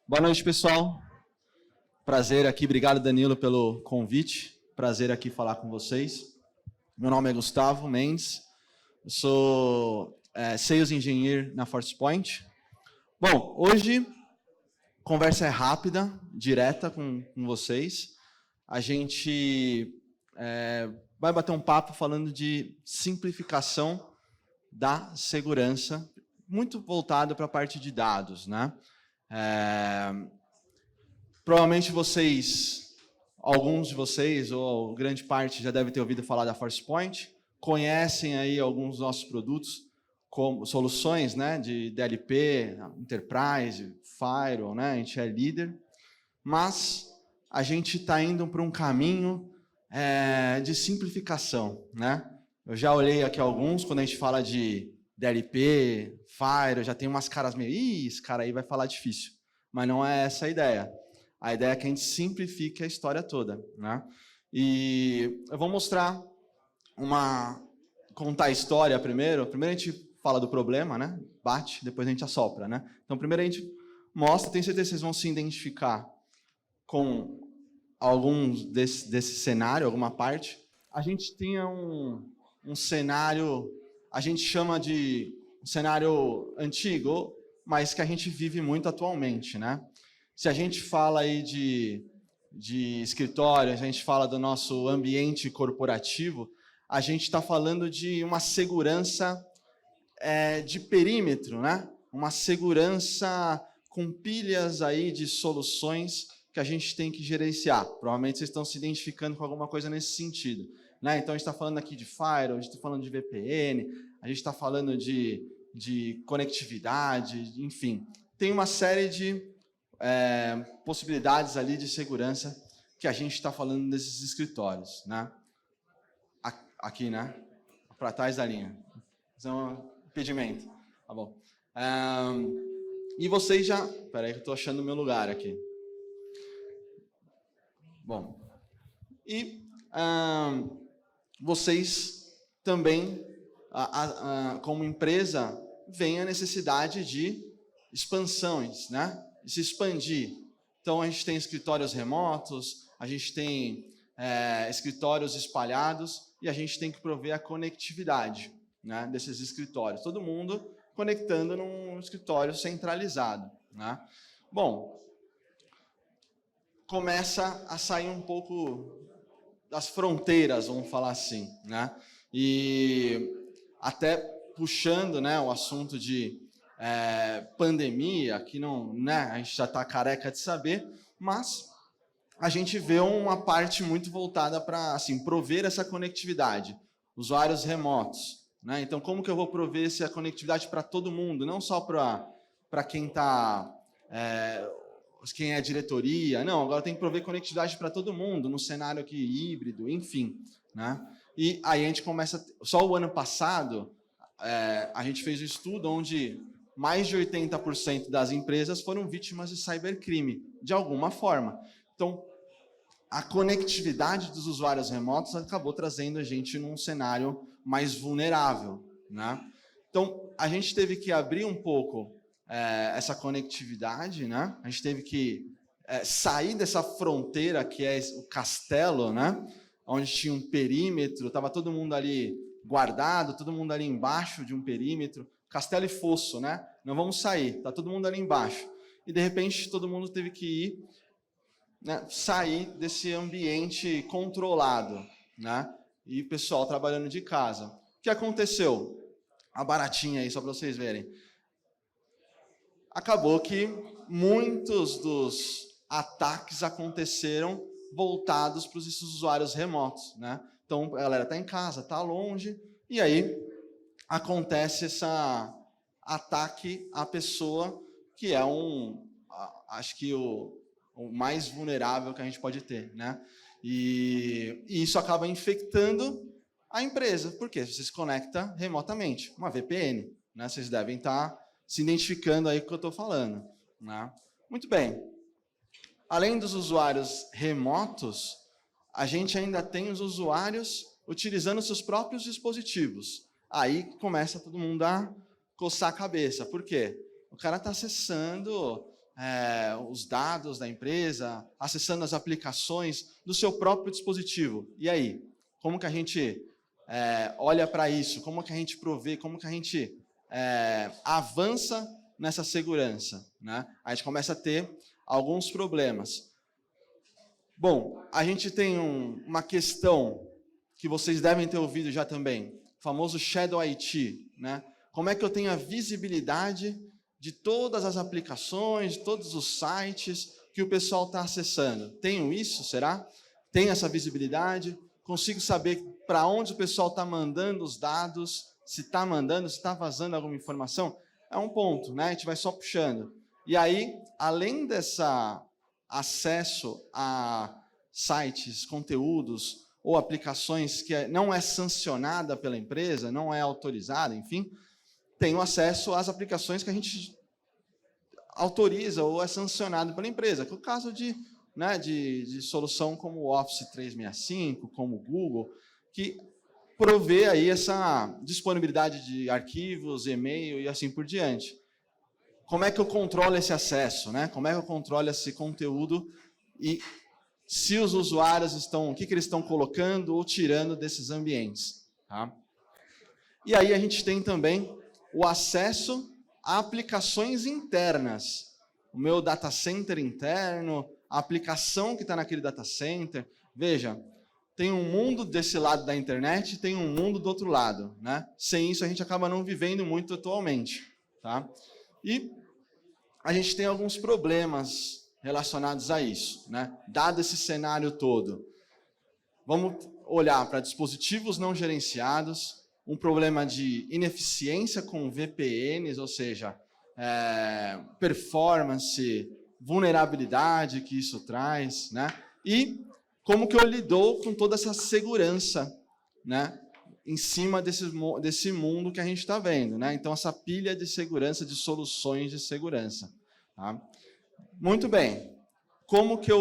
Boa noite, pessoal. Prazer aqui, obrigado, Danilo, pelo convite. Prazer aqui falar com vocês. Meu nome é Gustavo Mendes, eu sou Sales Engineer na Forcepoint. Bom, hoje a conversa é rápida, direta com vocês. A gente vai bater um papo falando de simplificação da segurança, muito voltado para a parte de dados, né? Provavelmente alguns de vocês, ou grande parte, já devem ter ouvido falar da Forcepoint, conhecem aí alguns dos nossos produtos, como soluções, né, de DLP, Enterprise, Firewall, né, a gente é líder, mas a gente está indo para um caminho de simplificação, né? Eu já olhei aqui alguns, quando a gente fala de DLP, Firewall, já tem umas caras meio, esse cara aí vai falar difícil. Mas não é essa a ideia. A ideia é que a gente simplifique a história toda, né? E eu vou contar a história primeiro. Primeiro a gente fala do problema, né? Bate, depois a gente assopra, né? Então primeiro a gente mostra, tenho certeza que vocês vão se identificar com alguns desse cenário, alguma parte. A gente tinha um cenário, a gente chama de um cenário antigo, mas que a gente vive muito atualmente, né? Se a gente fala aí de escritório, a gente fala do nosso ambiente corporativo, a gente está falando de uma segurança de perímetro, né? Uma segurança com pilhas aí de soluções que a gente tem que gerenciar. Provavelmente vocês estão se identificando com alguma coisa nesse sentido, né? Então a gente está falando aqui de Firewall, a gente está falando de VPN, a gente está falando de conectividade, enfim. Tem uma série de possibilidades ali de segurança que a gente está falando desses escritórios, né? Aqui, né? Para trás da linha. Então, impedimento. Tá bom. E vocês já... Espera aí que eu estou achando o meu lugar aqui. Bom. E vocês também, como empresa, veem a necessidade de expansões, né? De se expandir. Então, a gente tem escritórios remotos, a gente tem escritórios espalhados e a gente tem que prover a conectividade, né, desses escritórios. Todo mundo conectando num escritório centralizado, né? Bom, começa a sair um pouco das fronteiras, vamos falar assim, né? E até puxando, né, o assunto de pandemia, que não, né, a gente já está careca de saber, mas a gente vê uma parte muito voltada para assim, prover essa conectividade, usuários remotos, né? Então, como que eu vou prover essa conectividade para todo mundo, não só para quem está, quem é diretoria, não, agora tem que prover conectividade para todo mundo, no cenário aqui híbrido, enfim, né? E aí a gente começa, só o ano passado, a gente fez um estudo onde mais de 80% das empresas foram vítimas de cybercrime, de alguma forma. Então, a conectividade dos usuários remotos acabou trazendo a gente num cenário mais vulnerável, né? Então, a gente teve que abrir um pouco essa conectividade, né? A gente teve que sair dessa fronteira que é o castelo, né? Onde tinha um perímetro, estava todo mundo ali guardado, todo mundo ali embaixo de um perímetro, castelo e fosso, né? Não vamos sair, está todo mundo ali embaixo. E, de repente, todo mundo teve que ir, né, sair desse ambiente controlado, né? E o pessoal trabalhando de casa. O que aconteceu? A baratinha aí, só para vocês verem. Acabou que muitos dos ataques aconteceram voltados para os usuários remotos, né? Então, a galera está em casa, está longe, e aí acontece esse ataque à pessoa que é acho que o mais vulnerável que a gente pode ter, né? E isso acaba infectando a empresa. Por quê? Você se conecta remotamente, uma VPN, né? Vocês devem estar se identificando aí com o que eu estou falando, né? Muito bem. Além dos usuários remotos, a gente ainda tem os usuários utilizando seus próprios dispositivos. Aí começa todo mundo a coçar a cabeça. Por quê? O cara está acessando os dados da empresa, acessando as aplicações do seu próprio dispositivo. E aí? Como que a gente olha para isso? Como que a gente provê? Como que a gente avança nessa segurança, né? A gente começa a ter alguns problemas. Bom, a gente tem uma questão que vocês devem ter ouvido já também, o famoso Shadow IT, né? Como é que eu tenho a visibilidade de todas as aplicações, de todos os sites que o pessoal está acessando? Tenho isso, será? Tenho essa visibilidade? Consigo saber para onde o pessoal está mandando os dados, se está mandando, se está vazando alguma informação? É um ponto, né? A gente vai só puxando. E aí, além dessa acesso a sites, conteúdos ou aplicações que não é sancionada pela empresa, não é autorizada, enfim, tem o acesso às aplicações que a gente autoriza ou é sancionado pela empresa, que é o caso de solução como o Office 365, como o Google, que provê aí essa disponibilidade de arquivos, e-mail e assim por diante. Como é que eu controlo esse acesso, né? Como é que eu controlo esse conteúdo e se os usuários o que eles estão colocando ou tirando desses ambientes, tá? E aí a gente tem também o acesso a aplicações internas. O meu data center interno, a aplicação que está naquele data center. Veja, tem um mundo desse lado da internet e tem um mundo do outro lado, né? Sem isso a gente acaba não vivendo muito atualmente, tá? E a gente tem alguns problemas relacionados a isso, né? Dado esse cenário todo. Vamos olhar para dispositivos não gerenciados, um problema de ineficiência com VPNs, ou seja, performance, vulnerabilidade que isso traz, né? E como que eu lido com toda essa segurança, né? Em cima desse mundo que a gente está vendo, né? Então, essa pilha de segurança, de soluções de segurança. Tá? Muito bem. Como que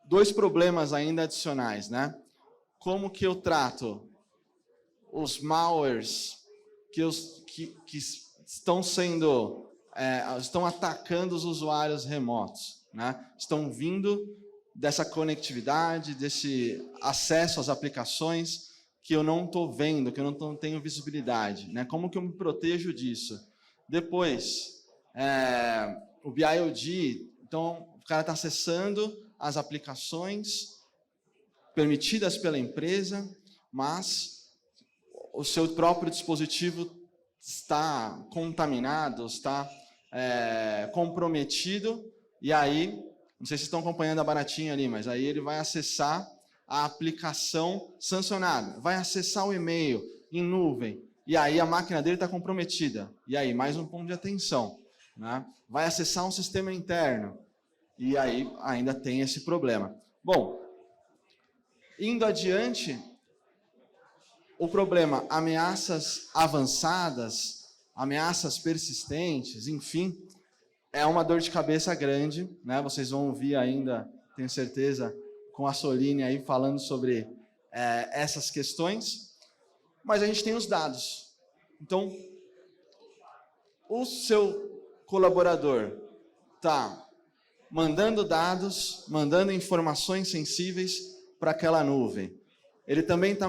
dois problemas ainda adicionais, né? Como que eu trato os malwares que estão estão atacando os usuários remotos, né? Estão vindo dessa conectividade, desse acesso às aplicações que eu não estou vendo, que eu não tenho visibilidade, né? Como que eu me protejo disso? Depois, o BIOD, então o cara está acessando as aplicações permitidas pela empresa, mas o seu próprio dispositivo está contaminado, está comprometido, e aí, não sei se estão acompanhando a baratinha ali, mas aí ele vai acessar a aplicação sancionada, vai acessar o e-mail em nuvem, e aí a máquina dele está comprometida. E aí, mais um ponto de atenção, né? Vai acessar um sistema interno, e aí ainda tem esse problema. Bom, indo adiante, o problema, ameaças avançadas, ameaças persistentes, enfim, é uma dor de cabeça grande, né? Vocês vão ouvir ainda, tenho certeza, com a Soline aí falando sobre essas questões, mas a gente tem os dados. Então, o seu colaborador está mandando dados, mandando informações sensíveis para aquela nuvem. Ele também está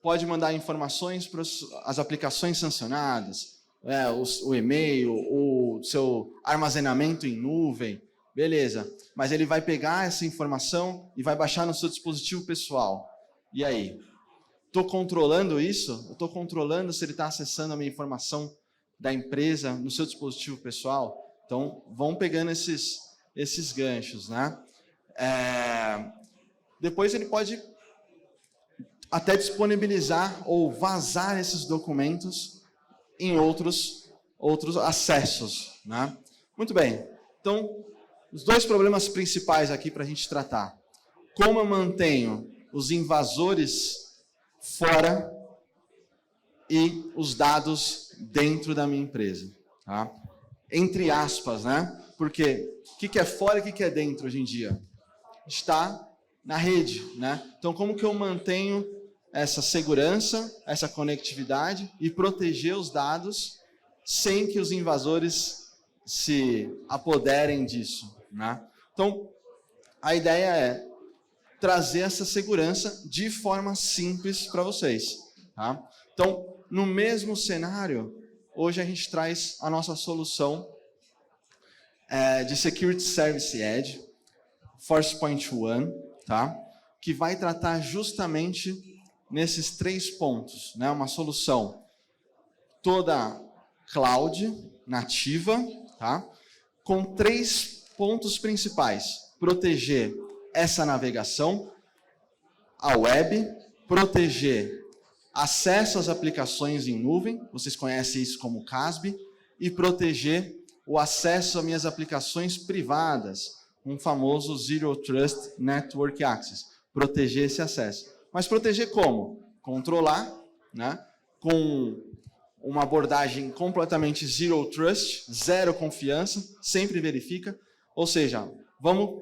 pode mandar informações para as aplicações sancionadas, o e-mail, o seu armazenamento em nuvem, beleza. Mas ele vai pegar essa informação e vai baixar no seu dispositivo pessoal. E aí? Estou controlando isso? Estou controlando se ele está acessando a minha informação da empresa no seu dispositivo pessoal? Então, vão pegando esses ganchos, né? Depois ele pode até disponibilizar ou vazar esses documentos em outros acessos, né? Muito bem. Então, os dois problemas principais aqui para a gente tratar. Como eu mantenho os invasores fora e os dados dentro da minha empresa, tá? Entre aspas, né? Porque o que é fora e o que é dentro hoje em dia? Está na rede, né? Então, como que eu mantenho essa segurança, essa conectividade e proteger os dados sem que os invasores se apoderem disso, né? Então, a ideia é trazer essa segurança de forma simples para vocês, tá? Então, no mesmo cenário, hoje a gente traz a nossa solução de Security Service Edge, Forcepoint One, tá? Que vai tratar justamente nesses 3 pontos, né? Uma solução toda cloud, nativa, tá? Com 3 pontos principais: proteger essa navegação, a web, proteger acesso às aplicações em nuvem, vocês conhecem isso como CASB, e proteger o acesso às minhas aplicações privadas, um famoso Zero Trust Network Access, proteger esse acesso. Mas proteger como? Controlar, né? Com uma abordagem completamente Zero Trust, zero confiança, sempre verifica, ou seja, vamos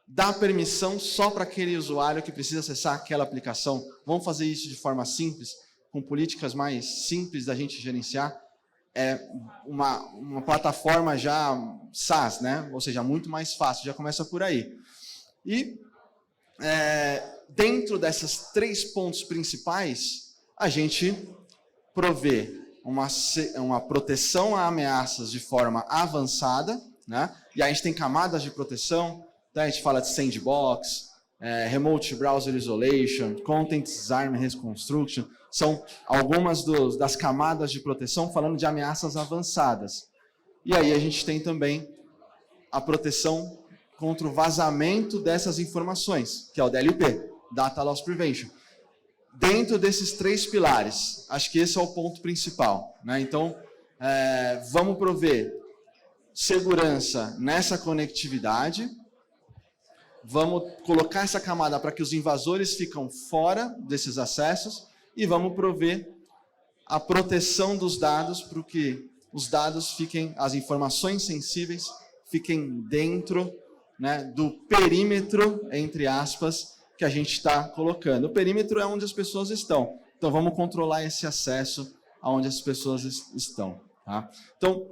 dar permissão só para aquele usuário que precisa acessar aquela aplicação. Vamos fazer isso de forma simples, com políticas mais simples da gente gerenciar. É uma plataforma já SaaS, né? Ou seja, muito mais fácil, já começa por aí. E dentro desses 3 pontos principais, a gente provê uma proteção a ameaças de forma avançada, né? E aí a gente tem camadas de proteção. Então a gente fala de sandbox, remote browser isolation, content disarm reconstruction, são algumas das camadas de proteção falando de ameaças avançadas. E aí a gente tem também a proteção contra o vazamento dessas informações, que é o DLP, Data Loss Prevention. Dentro desses 3 pilares, acho que esse é o ponto principal, né? Então, vamos prover segurança nessa conectividade, vamos colocar essa camada para que os invasores ficam fora desses acessos e vamos prover a proteção dos dados para que os dados fiquem, as informações sensíveis fiquem dentro, né, do perímetro, entre aspas, que a gente está colocando. O perímetro é onde as pessoas estão. Então vamos controlar esse acesso aonde as pessoas estão, tá? Então,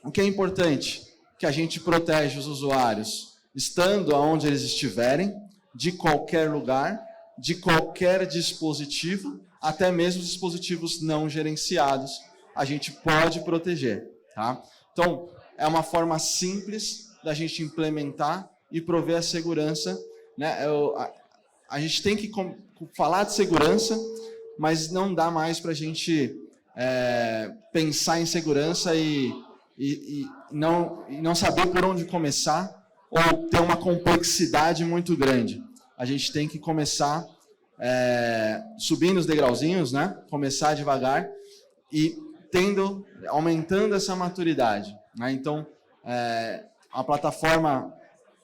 o que é importante? Que a gente protege os usuários estando aonde eles estiverem, de qualquer lugar, de qualquer dispositivo, até mesmo dispositivos não gerenciados, a gente pode proteger, tá? Então, é uma forma simples da gente implementar e prover a segurança, né? A gente tem que falar de segurança, mas não dá mais para a gente pensar em segurança e não saber por onde começar, ou ter uma complexidade muito grande. A gente tem que começar subindo os degrauzinhos, né? Começar devagar e aumentando essa maturidade, né? Então, a plataforma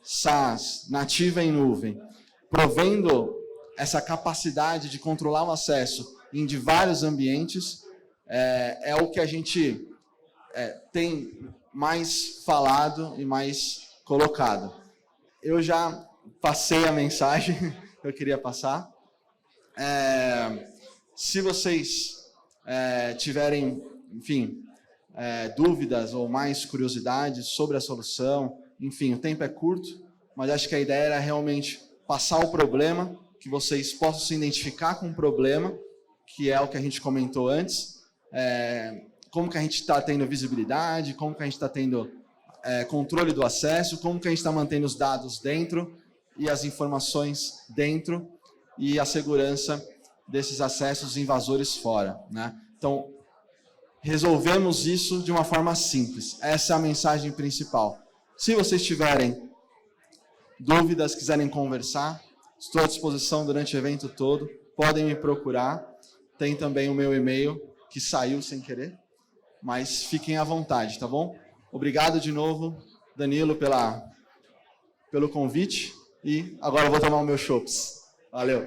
SaaS nativa em nuvem, provendo essa capacidade de controlar o acesso em de vários ambientes, é o que a gente tem mais falado e mais colocado. Eu já passei a mensagem que eu queria passar. Se vocês tiverem, enfim, dúvidas ou mais curiosidades sobre a solução, enfim, o tempo é curto, mas acho que a ideia era realmente passar o problema, que vocês possam se identificar com o problema, que é o que a gente comentou antes, como que a gente está tendo visibilidade, como que a gente está tendo controle do acesso, como que a gente está mantendo os dados dentro e as informações dentro e a segurança desses acessos invasores fora, né? Então, resolvemos isso de uma forma simples. Essa é a mensagem principal. Se vocês tiverem dúvidas, quiserem conversar, estou à disposição durante o evento todo, podem me procurar. Tem também o meu e-mail, que saiu sem querer, mas fiquem à vontade, tá bom? Obrigado de novo, Danilo, pelo convite, e agora eu vou tomar o meu chopps. Valeu!